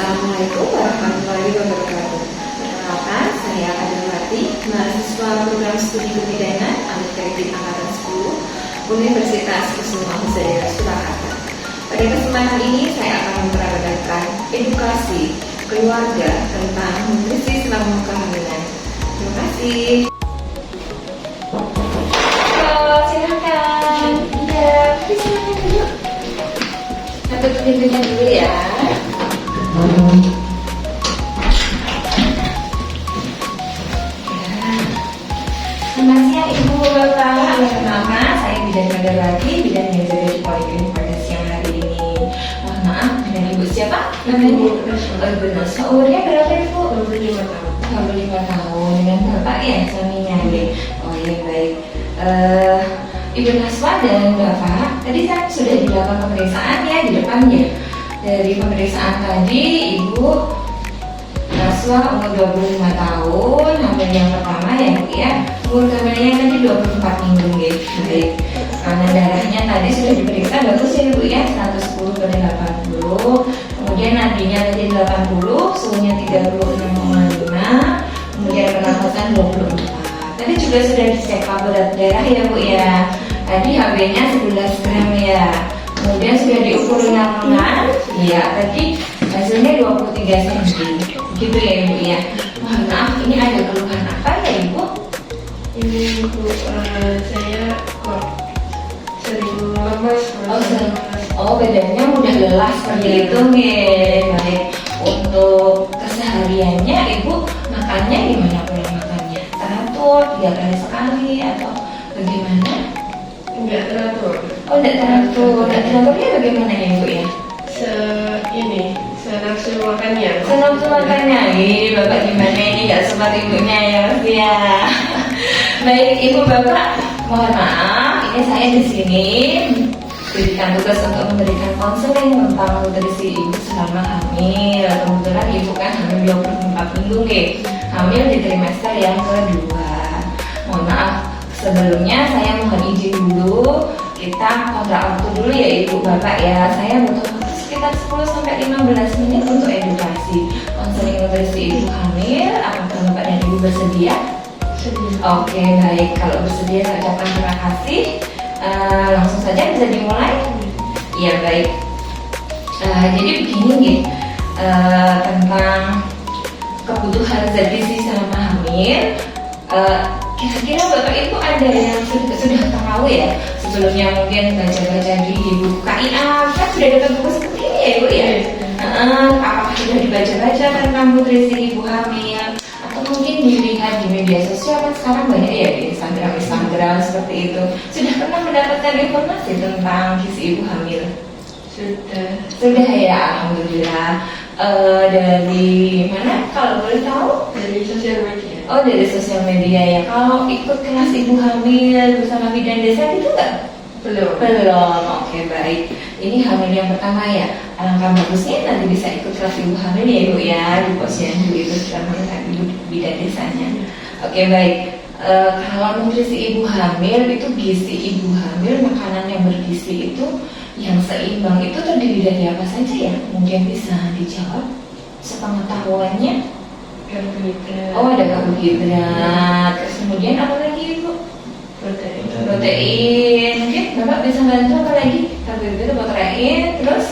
Assalamualaikum warahmatullahi wabarakatuh. Perkenalkan, saya Adawati, mahasiswa program studi kebidanan Amikredit Angkatan 10 Universitas Kusuma Hussain Surakarta. Pada kesempatan ini saya akan memperagakan edukasi keluarga tentang nutrisi selama kehamilan. Terima kasih. Halo, silakan. Iya, silakan dulu. Tutup pintunya dulu ya. Selamat siang Ibu Bapak, perkenalkan saya Bidan Adawati, bidan yang jaga di Poliklinik pada siang hari ini. Maaf, dengan Ibu siapa? Namanya Ibu Nuswa. Umurnya berapa Ibu? 25 tahun. 25 tahun. Dengan Bapak ya, suaminya ya. Oh iya baik. Ibu Nuswa dan Bapak, tadi kan sudah dilakukan pemeriksaan ya di depan ya. Dari pemeriksaan tadi, Ibu Naswa umur 25 tahun, hamil yang pertama ya Bu ya. Umur kehamilannya tadi 24 minggu gitu. Baik. Karena darahnya tadi sudah diperiksa bagus ya Bu ya, 110 pada 80. Kemudian nadinya tadi 80, suhunya 36,5. Kemudian pernapasan 24. Tadi juga sudah dicek berat darah ya Bu ya. Tadi HB-nya 11 gram ya. Kemudian sudah diukur kandungan, ya tadi hasilnya 23 cm, gitu ya Ibu ya. Mohon maaf, ini ada keluhan apa ya Ibu? Ini Ibu, saya kok sering lemas. Badannya mudah lelah seperti itu nih. Baik, untuk kesehariannya Ibu makannya gimana pola makannya? Teratur 3 kali sekali atau bagaimana? Enggak teratur. Oh, tidak teratur. Tidak teraturnya bagaimana ya Ibu ya? Senafsu makannya. Senafsu makannya. Ini Bapak gimana ini? Gak sempat ibunya ya Mas ya. Baik Ibu Bapak, mohon maaf. Ini saya di sini diberikan tugas untuk memberikan konseling tentang nutrisi Ibu selama hamil. Kebetulan Ibu kan hamil 24 minggu nih. Hamil di trimester yang kedua. Mohon maaf. Sebelumnya saya mohon izin dulu, kita kontrak waktu dulu ya Ibu Bapak ya. Saya butuh waktu sekitar 10-15 menit untuk edukasi konseling nutrisi Ibu hamil. Apakah Bapak dan Ibu bersedia? Sedia. Oke baik, kalau bersedia saya ucapkan terima kasih. Langsung saja bisa dimulai. Iya baik. Jadi begini nih, tentang kebutuhan zat gizi selama hamil. Kira-kira Bapak Ibu ada yang sudah tahu ya sebelumnya mungkin baca-baca di buku KIA kan sudah dapat buku seperti ini ya Ibu ya? Apakah sudah dibaca-baca tentang nutrisi Ibu hamil atau mungkin dilihat di media sosial kan sekarang banyak ya di Instagram seperti itu. Sudah pernah mendapatkan informasi tentang gizi Ibu hamil? Sudah ya, alhamdulillah. Dari mana kalau boleh tahu? Dari sosial media. Oh dari sosial media ya. Kalau ikut kelas Ibu hamil bersama bidan desa itu enggak? Belum. Oke baik. Ini hamil yang pertama ya. Alangkah bagusnya nanti bisa ikut kelas Ibu hamil ya Ibu ya di posyandu itu sudah melihat Ibu bidan desanya. Oke baik. Kalau nutrisi Ibu hamil itu gizi Ibu hamil, makanan yang bergizi itu yang seimbang itu terdiri dari apa saja ya? Mungkin bisa dijawab sepengetahuannya. Karbohidrat. Oh ada karbohidrat. Terus kemudian apa lagi Ibu? Protein. Mungkin Bapak bisa bantu apa lagi? Karbohidrat, protein, terus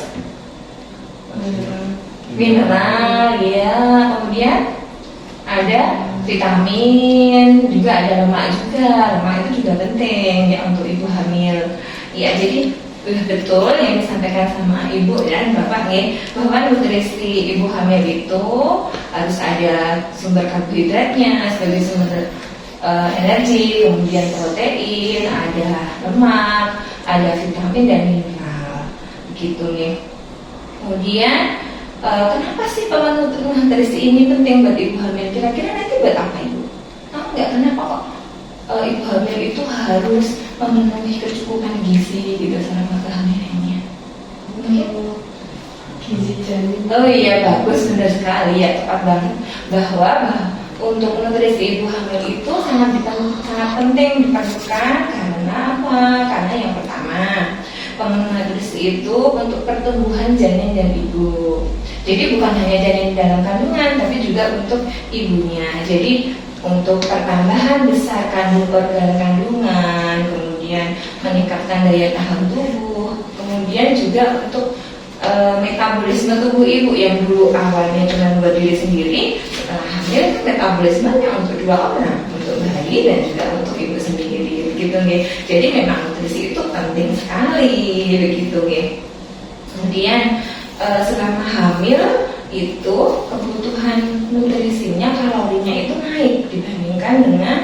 mineral ya. Kemudian ada vitamin, juga ada lemak juga. Lemak itu juga penting ya untuk Ibu hamil. Ya jadi betul yang disampaikan sama Ibu dan Bapak nih, bahwa nutrisi Ibu hamil itu harus ada sumber karbohidratnya sebagai sumber energi, kemudian protein, ada lemak, ada vitamin dan mineral, begitu nih. Kemudian kenapa sih pemenuhan nutrisi ini penting buat Ibu hamil? Kira-kira nanti buat apa Ibu? Tahu nggak kenapa kok Ibu hamil itu harus memenuhi kecukupan gizi gitu selama kehamilannya? Gizi janin. Oh iya bagus, benar sekali ya, tepat banget bahwa untuk nutrisi Ibu hamil itu sangat penting diperlukan. Karena apa? Karena yang pertama pengenalan nutrisi itu untuk pertumbuhan janin dan ibu. Jadi bukan hanya janin dalam kandungan, tapi juga untuk ibunya. Jadi untuk pertambahan besar kandung organ kandungan, kemudian meningkatkan daya tahan tubuh, kemudian juga untuk metabolisme tubuh ibu yang dulu awalnya cuma buat diri sendiri, setelah hamil itu metabolismenya untuk 2 orang, untuk bayi dan juga untuk ibu sendiri, begitu nggih. Jadi memang nutrisi itu penting sekali, begitu nggih. Kemudian selama hamil itu kebutuhan nutrisinya, kalorinya itu naik dibandingkan dengan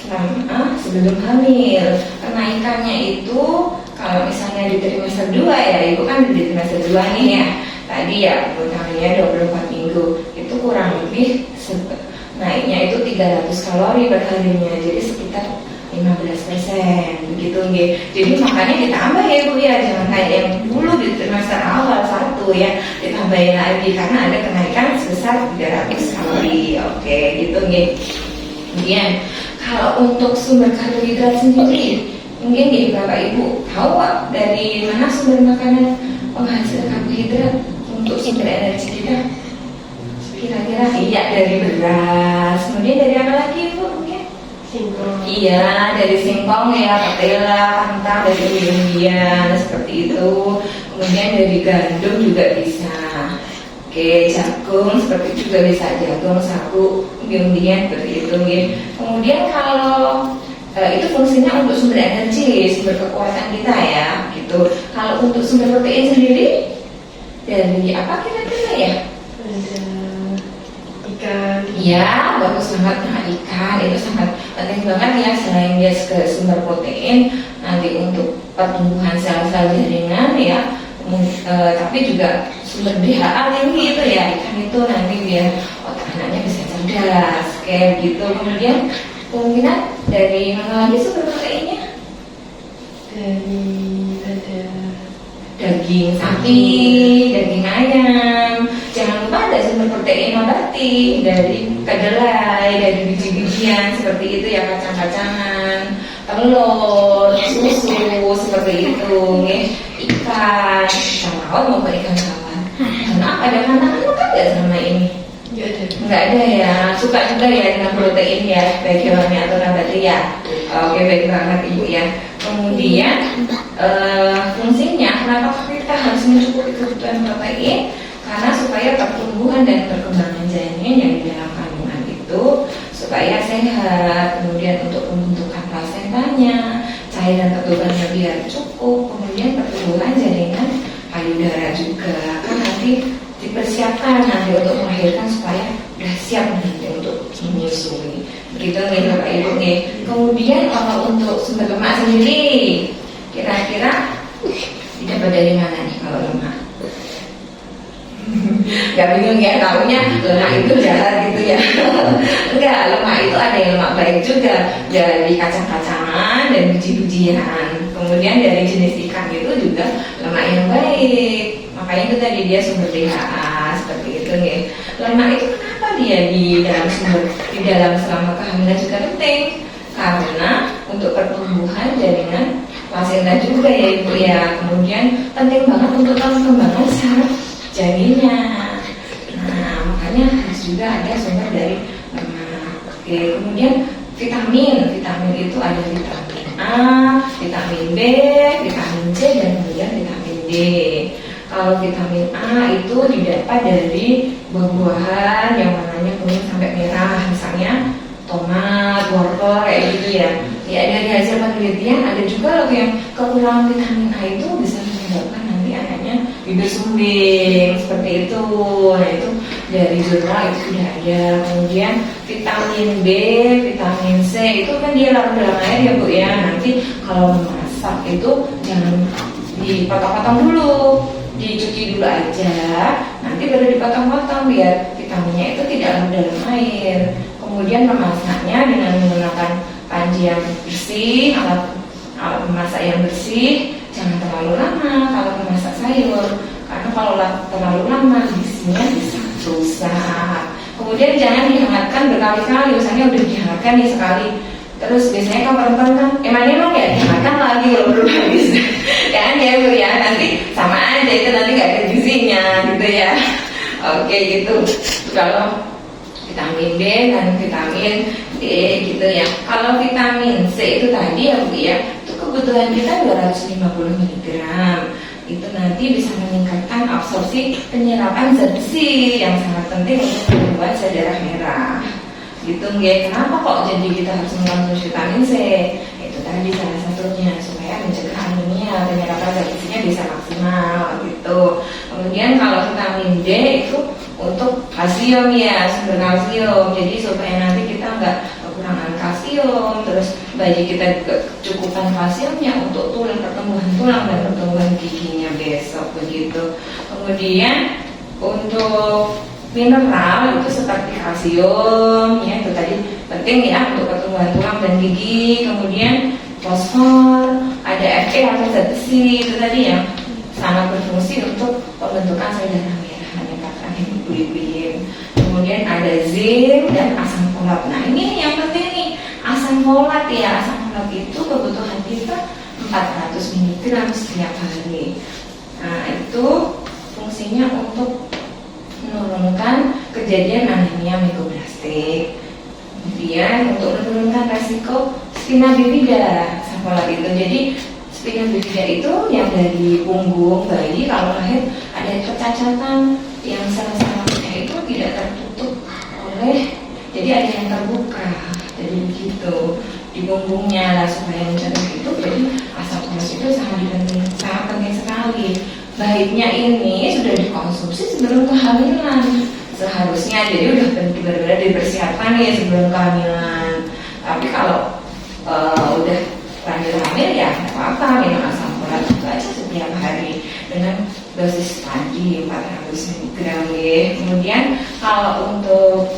selama sebelum hamil. Kenaikannya itu kalau misalnya di trimester 2 ya, ibu kan di trimester 2 nih ya, tadi ya hamilnya 24 minggu, itu kurang lebih naiknya itu 300 kalori per harinya, jadi sekitar 15%, begitu nggih. Jadi makanya ditambah ya Bu ya, jangan kayak yang dulu di trimester awal 1 ya, ditambahin lagi karena ada kenaikan sebesar 300 kalori. Oke, gitu nggih. Kemudian kalau untuk sumber karbohidrat sendiri, mungkin nih Bapak Ibu tahu dari mana sumber makanan penghasil karbohidrat untuk sumber energi kita? Kira-kira iya dari beras. Kemudian dari apa lagi Bu? Singkong. Iya, dari singkong ya, patela, kentang, dari umbi-umbian seperti itu. Kemudian dari gandum juga bisa. Oke, jagung seperti juga bisa, jagung, sagu, umbi-umbian seperti itu. Kemudian kalau itu fungsinya untuk sumber energi, sumber kekuatan kita ya, gitu. Kalau untuk sumber protein sendiri dari apa kira-kira ya? Ada ikan. Iya, bagus banget. Nah, ikan itu sangat penting banget ya, selain dia sebagai sumber protein nanti untuk pertumbuhan sel-sel jaringan ya, tapi juga sumber DHA tinggi itu ya, ikan itu nanti biar otak anaknya bisa cerdas kayak gitu. Kemudian kemungkinan dari mana lagi sumber proteinnya? Dari ada Daging sapi, daging ayam. Jangan lupa ada sumber protein nabati dari kedelai, dari biji-bijian seperti itu ya, kacang-kacangan, telur, susu seperti itu, ikan laut maupun ikan tawar. Karena ada pantangan kan nggak selama ini? Nggak ada ya, suka juga ya dengan protein ya, baik hewani atau nabati ya. Oke, baik banget Ibu ya. Kemudian fungsinya kenapa kita harus mencukupi kebutuhan protein? Karena supaya pertumbuhan dan perkembangan janin yang di dalam kandungan itu supaya sehat, kemudian untuk pembentukan plasentanya, cairan ketubannya biar cukup, kemudian pertumbuhan jaringan payudara juga kan nanti dipersiapkan nanti untuk melahirkan supaya udah siap nanti untuk menyusui. Begitu nih Bapak Ibu nih. Kemudian kalau untuk sumber lemak sendiri, kira-kira didapat dari mana nih kalau lemak? Gak bingung ya, tahunya lemak itu jahat gitu ya. Enggak, lemak itu ada yang lemak baik juga, dari kacang-kacangan dan biji-bijian. Kemudian dari jenis ikan itu juga lemak yang baik. Makanya itu tadi dia sumber DHA seperti itu nih. Lemak itu kenapa dia di dalam selama kehamilan juga penting? Karena untuk pertumbuhan jaringan plasenta juga ya Ibu ya. Kemudian penting banget untuk perkembangan saraf janinnya. Nah, makanya harus juga ada sumber dari lemak. Oke, kemudian vitamin itu ada vitamin A, vitamin B, vitamin C, dan kemudian vitamin D. Kalau vitamin A itu didapat dari buah-buahan yang warnanya kuning sampai merah, misalnya tomat, wortel kayak gitu ya. Ya dari hasil penelitian ada juga loh yang kekurangan vitamin A itu bisa menyebabkan nanti anaknya bibir sumbing seperti itu. Nah itu dari jurnal itu sudah ada. Kemudian vitamin B, vitamin C itu kan dia larut dalam air ya Bu ya. Nanti kalau memasak itu jangan dipotong-potong dulu, dicuci dulu aja, nanti baru dipotong-potong biar vitaminnya itu tidak larut dalam air. Kemudian memasaknya dengan menggunakan panci yang bersih, alat memasak yang bersih. Jangan terlalu lama kalau memasak sayur, karena kalau terlalu lama gizinya bisa rusak. Kemudian jangan dihangatkan berkali-kali, misalnya udah dihangatkan nih sekali, Terus biasanya kalau perempuan kan emang ya dimakan lagi kalau belum habis kan ya Bu ya, nanti sama aja itu nanti nggak ada gizinya gitu ya. Oke gitu. Kalau vitamin B dan vitamin D gitu ya. Kalau vitamin C itu tadi ya Bu ya, itu kebutuhan kita 250 mg. Itu nanti bisa meningkatkan absorpsi penyerapan zat besi yang sangat penting untuk membuat sel darah merah. Gitu nggih. Kenapa kok jadi kita harus mengkonsumsi vitamin C? Itu tadi salah satunya supaya mencegah anemia, penyerapan zat besinya bisa maksimal gitu. Kemudian kalau vitamin D itu untuk kalsium ya, sumber kalsium. Jadi supaya nanti kita nggak kekurangan kalsium, terus bayi kita juga kecukupan kalsiumnya untuk pertumbuhan tulang dan pertumbuhan giginya besok begitu. Kemudian untuk mineral itu seperti kalsium ya, itu tadi penting ya untuk pertumbuhan tulang dan gigi. Kemudian fosfor, ada Fe atau zat besi itu tadi yang sangat berfungsi untuk pembentukan sel darah merah, meningkatkan hemoglobin. Kemudian ada zinc dan asam folat. Nah ini yang penting nih, asam folat ya. Asam folat itu kebutuhan kita 400 mg setiap hari. Nah itu fungsinya untuk menurunkan kejadian anemia mikroplastik. Kemudian untuk menurunkan resiko spina bifida, asam folat itu. Jadi spina bifida itu yang dari punggung bayi kalau lahir ada kecacatan yang sel-selnya itu tidak tertutup oleh, jadi ada yang terbuka. Jadi begitu di punggungnya lah supaya mencegah itu. Jadi asam folat itu sangat penting sekali. Baiknya ini sudah dikonsumsi sebelum kehamilan seharusnya, jadi udah benar-benar dipersiapkan ya sebelum kehamilan. Tapi kalau udah lanjut hamil ya nggak apa-apa, minum asam folat itu aja setiap hari dengan dosis tadi 400 mg ya. Kemudian kalau untuk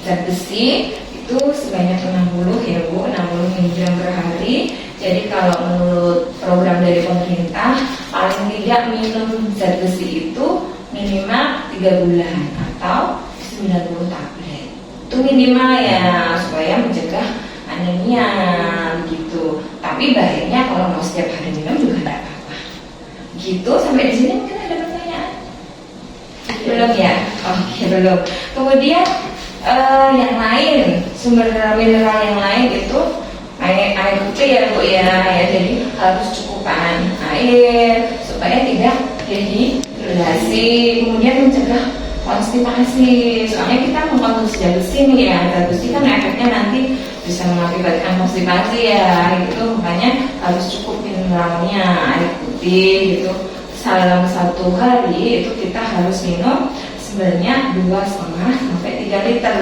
zat besi itu sebanyak 60 ya Bu, 60 mg per hari. Jadi kalau menurut program dari pemerintah paling tidak minum zat besi itu minimal 3 bulan atau 90 tablet. Itu minimal ya supaya mencegah anemia gitu. Tapi baiknya kalau mau setiap hari minum juga tidak apa-apa. Gitu sampai di sini mungkin ada pertanyaan? Belum ya? Oke, belum. Kemudian yang lain, sumber mineral yang lain itu air putih ya Bu ya, jadi harus cukupan air supaya tidak dehidrasi, kemudian mencegah konstipasi. Soalnya kita mengkonsumsi zat besi nih ya, zat besi kan efeknya nanti bisa mengakibatkan konstipasi ya, gitu. Makanya harus cukup mineralnya, air putih gitu. Dalam 1 hari itu kita harus minum sebenarnya 2,5 sampai 3 liter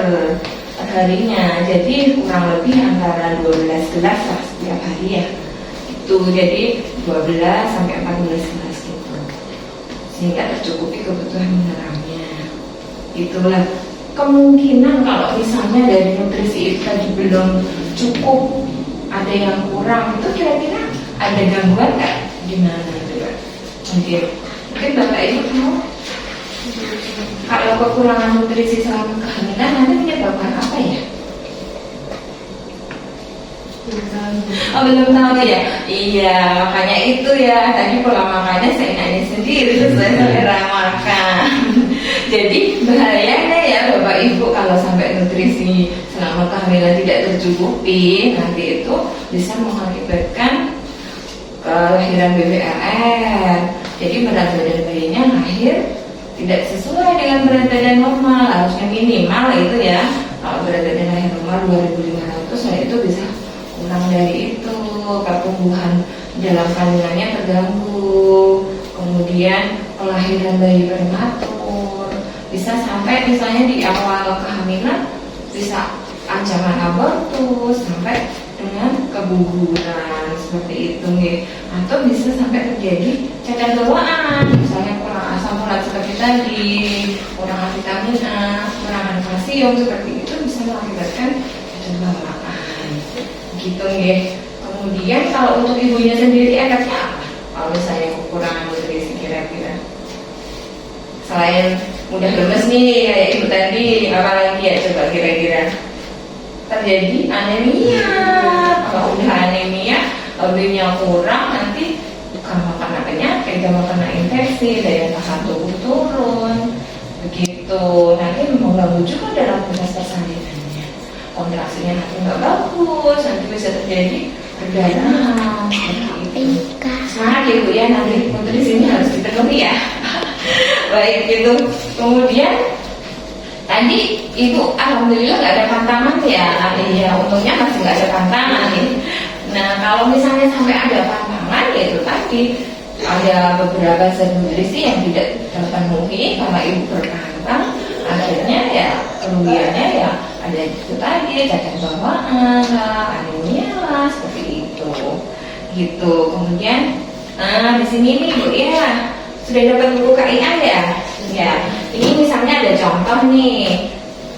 harinya, jadi kurang lebih antara 12 gelas lah setiap hari ya. Itu jadi 12 sampai 14 gelas gitu, sehingga tercukupi kebutuhan mineralnya. Itulah kemungkinan kalau misalnya dari nutrisi itu tadi belum cukup, ada yang kurang, itu kira-kira ada gangguan nggak? Gimana coba? Mungkin Bapak Ibu tahu kalau kekurangan nutrisi selama kehamilan nanti menyebabkan apa ya? Oh belum tahu ya? Iya, makanya itu ya tadi pola makannya saya nanya sendiri sesuai selera makan. Jadi bahayanya ya Bapak Ibu kalau sampai nutrisi selama kehamilan tidak tercukupi, nanti itu bisa mengakibatkan kelahiran BBRR. Jadi berat badan bayinya lahir tidak sesuai dengan berat badan normal, harusnya minimal itu ya. Kalau berat badan lahir normal 2.500, nah itu bisa kurang dari itu. Pertumbuhan dalam kandungannya terganggu, kemudian kelahiran bayi prematur, bisa sampai misalnya di awal kehamilan bisa ancaman abortus sampai dengan keguguran seperti itu nih. Atau bisa sampai terjadi cacat bawaan, misalnya kurang asam folat seperti tadi, kurang vitamin A, kurang kalsium seperti itu bisa mengakibatkan cacat bawaan gitu nih. Kemudian kalau untuk ibunya sendiri efeknya apa? Kalau misalnya kekurangan nutrisi kira-kira selain mudah lemes nih kayak ibu tadi, apa lagi ya coba kira-kira? terjadi anemia. Kalau udah anemia, OB-nya kurang, nanti gampang kena penyakit, gampang kena infeksi, daya tahan tubuh turun, begitu. Nanti mengganggu juga dalam proses persalinannya. Kontraksinya nanti nggak bagus, nanti bisa terjadi perdarahan seperti itu. Semangat ya Bu ya, nanti untuk di sini harus dipenuhi ya. Baik itu. Kemudian tadi Ibu alhamdulillah nggak ada pantangan ya. Iya, untungnya masih nggak ada pantangan ini. Nah, kalau misalnya sampai ada pantangan, ya itu tadi ada beberapa zat nutrisi yang tidak terpenuhi karena Ibu berpantang, akhirnya ya kerugiannya ya ada itu tadi, cacat bawaan lah, anemia lah, seperti itu. Gitu. Kemudian, di sini nih Bu ya, sudah dapat buku KIA ya? Ya. Ini misalnya ada contoh nih.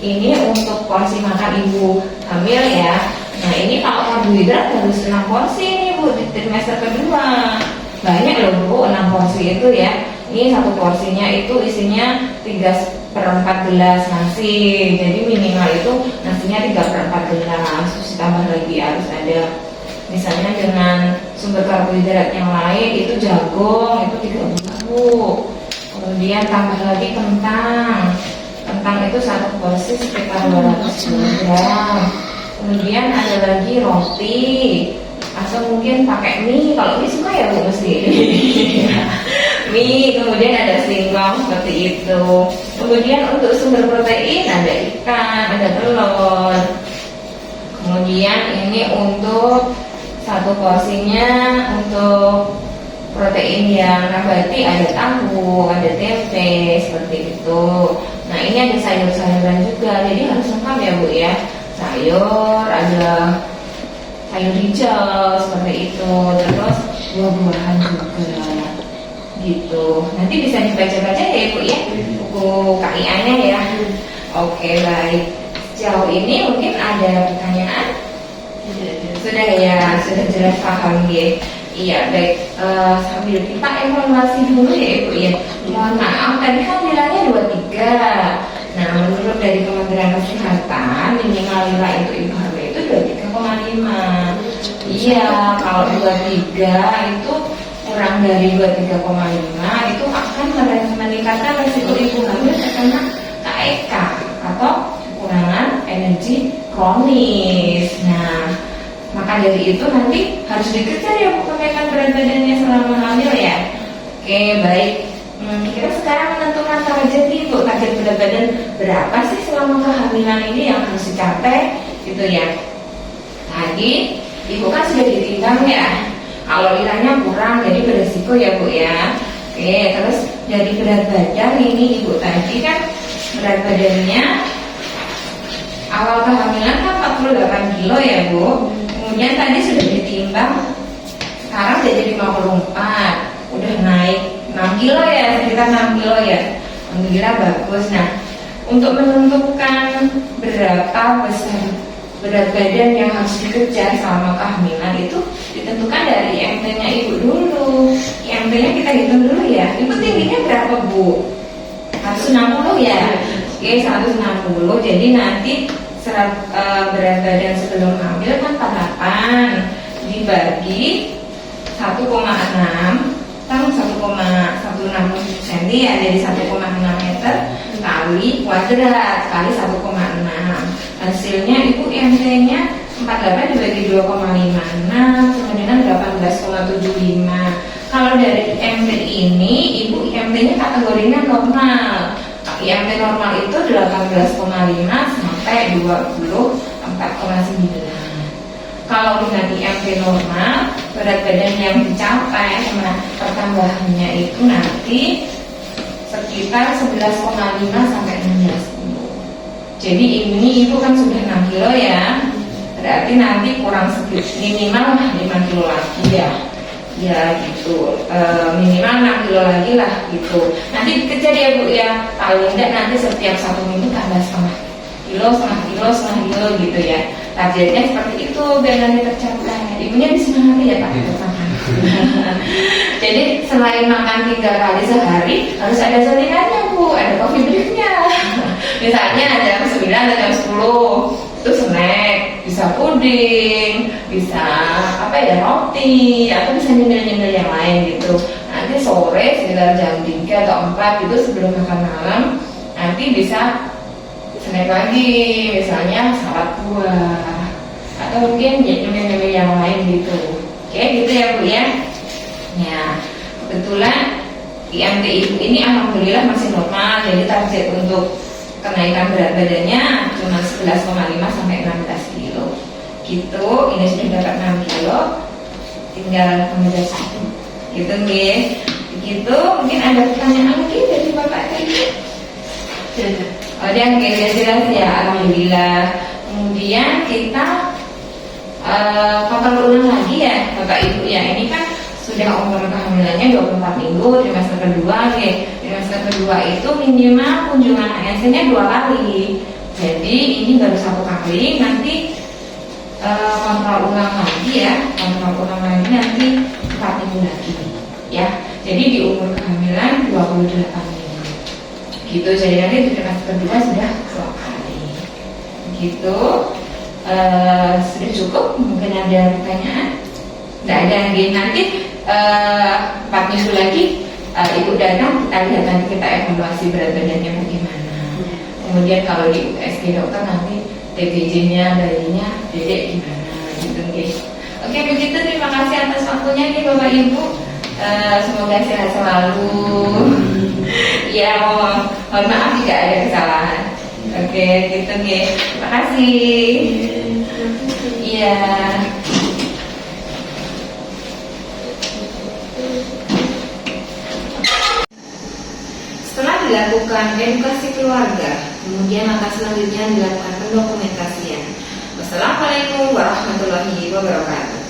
Ini untuk porsi makan Ibu hamil ya. Nah, ini kalau karbohidrat harus 6 porsi nih Bu di trimester kedua. Banyak loh Bu, 6 porsi itu ya. Ini satu porsinya itu isinya 3/4 gelas nasi. Jadi minimal itu nasinya 3/4 gelas. Terus ditambah lagi harus ada misalnya dengan sumber karbohidrat yang lain itu jagung itu 3 buah Bu. Kemudian tambah lagi kentang. Kentang itu satu porsi sekitar 200 gram. Kemudian ada lagi roti, atau mungkin pakai mie. Kalau mie suka ya Bu mesti. Mie, kemudian ada singkong seperti itu. Kemudian untuk sumber protein ada ikan, ada telur. Kemudian ini untuk satu porsinya untuk protein yang nabati ada tahu, ada tempe seperti itu. Nah ini ada sayur-sayuran juga, jadi harus lengkap ya Bu ya. Sayur, ada sayur hijau seperti itu, terus buah-buahan juga gitu. Nanti bisa dibaca-baca ya Bu ya, buku KIA-nya ya. Oke baik, sejauh ini mungkin ada pertanyaan? Sudah ya, sudah jelas paham ya. Iya baik, sambil kita evaluasi dulu ya Ibu ya. Mohon maaf tadi kan nilainya 23. Nah menurut dari Kementerian Kesehatan minimal nilai untuk ibu hamil itu 23,5. Iya, kalau 23 itu kurang dari 23,5 itu akan meningkatkan resiko ibu hamil terkena KEK atau kekurangan energi kronis. Nah maka dari itu nanti harus dikejar ya Bu kenaikan berat badannya selama hamil ya. Oke baik, kita sekarang menentukan target nih Bu, target berat badan berapa sih selama kehamilan ini yang harus dicapai gitu ya. Tadi Ibu kan sudah ditimbang ya, kalau nilainya kurang jadi beresiko ya Bu ya. Oke, terus dari berat badan ini Ibu tadi kan berat badannya awal kehamilan kan 48 kilo ya Bu. Kemudian tadi sudah ditimbang, sekarang jadi 54, udah naik 6 kilo ya, sekitar 6 kilo ya. Alhamdulillah bagus. Nah, untuk menentukan berapa besar berat badan yang harus dikejar selama kehamilan itu ditentukan dari IMT-nya Ibu dulu. IMT-nya kita hitung dulu ya. Ibu tingginya berapa Bu? 160 ya? Oke, 160. Jadi nanti berat badan sebelum hamil kan 48 dibagi 1,6 kan 1,16 cm ya, jadi 1,6 meter kali kuadrat kali 1,6. Hasilnya Ibu IMT-nya 48 dibagi 2,56 sama dengan 18,75. Kalau dari IMT ini Ibu IMT-nya kategorinya normal. IMT normal itu 18,5 sampai 24,9. Kalau dengan IMT normal, berat badan yang dicapai sama pertambahannya itu nanti sekitar 11,5 sampai 16 kilo. Jadi ini Ibu kan sudah 6 kilo ya. Berarti nanti kurang sedikit, minimal 5 kilo lagi ya. Ya gitu, minimal 6 kilo lagi lah gitu. Nanti dikejar ya Bu ya, paling enggak nanti setiap 1 minggu tambah setengah kilo gitu ya. Targetnya seperti itu biar nanti tercapai. Ibunya disemangati ya Pak. Jadi selain makan 3 kali sehari harus ada salinannya Bu, ada coffee breaknya. Misalnya jam 9 atau jam 10 itu snack. puding, bisa apa ya, roti, atau bisa nyemil-nyemil yang lain gitu. Nanti sore sekitar jam 3 atau 4 itu sebelum makan malam, nanti bisa snack lagi, misalnya salad buah atau mungkin nyemil-nyemil yang lain gitu. Oke, gitu ya Bu ya. Ya, kebetulan IMT ibu ini alhamdulillah masih normal, jadi target untuk kenaikan berat badannya cuma 11,5 sampai 16 kilo gitu. Ini sudah dapat 6 kilo, tinggal kemudian satu gitu nih. Begitu, mungkin ada pertanyaan lagi dari Bapak tadi? Oh, dan jelas ya, alhamdulillah. Kemudian kita kontrol ulang lagi ya Bapak Ibu ya. Ini kan sudah umur kehamilannya 24 minggu, trimester kedua nih. Trimester kedua itu minimal kunjungan HSG-nya 2 kali. Jadi ini baru 1 kali, nanti kontrol ulang lagi ya. Kontrol ulang lagi nanti 4 minggu lagi ya. Jadi di umur kehamilan 28 minggu gitu. Jadi nanti di trimester kedua sudah 2 kali gitu. Sudah cukup? Mungkin ada pertanyaan? Tidak ada lagi. Nanti 4 minggu lagi ibu datang, kita lihat nanti, kita evaluasi berat badannya bagaimana. Kemudian kalau di USG dokter nanti TBJ-nya, bayinya, dedek gimana gitu guys. Oke, begitu, terima kasih atas waktunya nih Bapak Ibu. Semoga sehat selalu. Ya, mohon maaf jika ada kesalahan. Oke, gitu guys. Terima kasih. Iya. Setelah dilakukan edukasi keluarga, kemudian langkah selanjutnya dilakukan pendokumentasian. Wassalamualaikum warahmatullahi wabarakatuh.